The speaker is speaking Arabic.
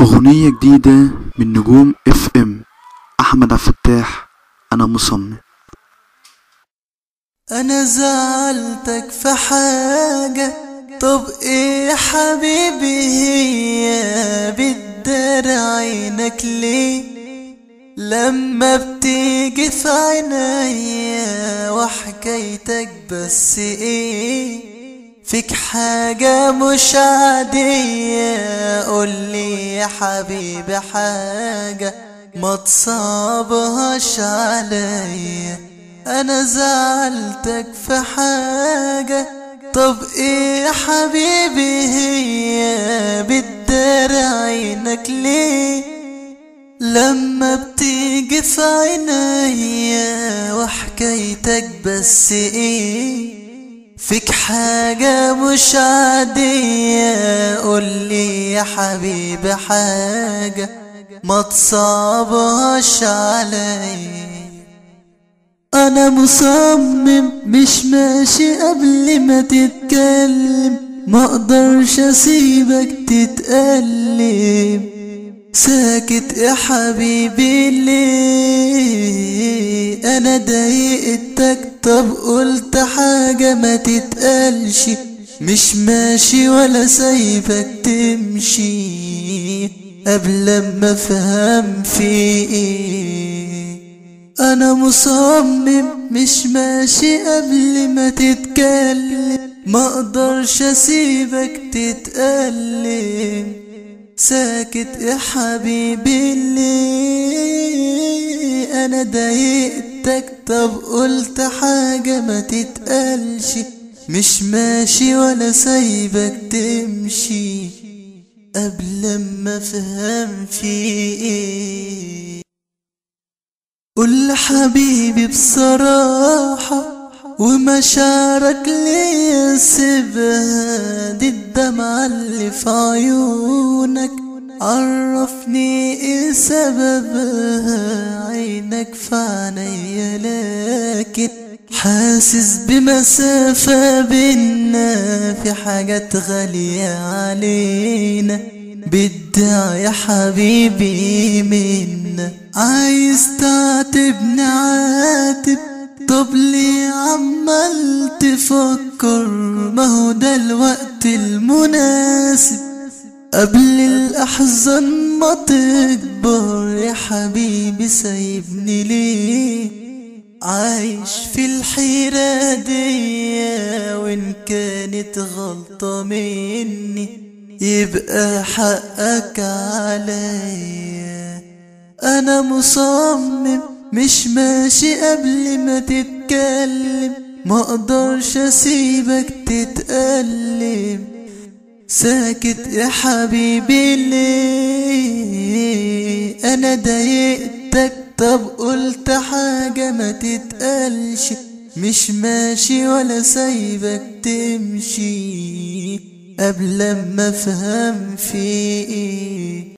أغنية جديدة من نجوم اف ام. أحمد عبد الفتاح، أنا مصمم. أنا زعلتك في حاجة، طب إيه يا حبيبي هي بتدار عينك ليه؟ لما بتيجي في عينيا وحكايتك بس إيه؟ فيك حاجة مش عادية، قولي يا حبيبي حاجة ما تصعبهاش عليا. أنا زعلتك في حاجة، طب إيه يا حبيبي هي بتدار عينك ليه؟ لما بتيجي في عينيا وحكايتك بس إيه؟ فيك حاجة مش عادية، قولي يا حبيبي حاجة ما تصعبهاش عليا. أنا مصمم مش ماشي قبل ما تتكلم، ما اقدرش اسيبك تتألم. ساكت يا حبيبي ليه؟ انا ضايقتك؟ طب قلت حاجة ما تتقالش، مش ماشي ولا سايبك تمشي قبل ما افهم في ايه. انا مصمم مش ماشي قبل ما تتكلم، ما اقدرش اسيبك تتألم. ساكت يا حبيبي ليه؟ انا ضايقتك؟ طب قلت حاجة ما تتقالش، مش ماشي ولا سايبك تمشي قبل ما افهم في ايه. قول حبيبي بصراحة ومشاعرك ليه سيبها، دي الدمعة اللي في عيونك عرفني ايه سببها. عينك في عينيا لكن حاسس بمسافة بينا، في حاجات غالية علينا بدها يا حبيبي منا. عايز تعاتبني عاتب، طب ليه عمال تفكر؟ ما هو ده الوقت المناسب قبل الأحزان ما تكبر. يا حبيبي سايبني ليه عايش في الحيرة دي؟ وإن كانت غلطة مني يبقى حقك عليا. أنا مصمم مش ماشي قبل ما تتكلم، ما اقدرش اسيبك تتألم. ساكت يا حبيبي ليه؟ انا ضايقتك؟ طب قلت حاجة ما تتقالش، مش ماشي ولا سايبك تمشي قبل ما افهم في ايه.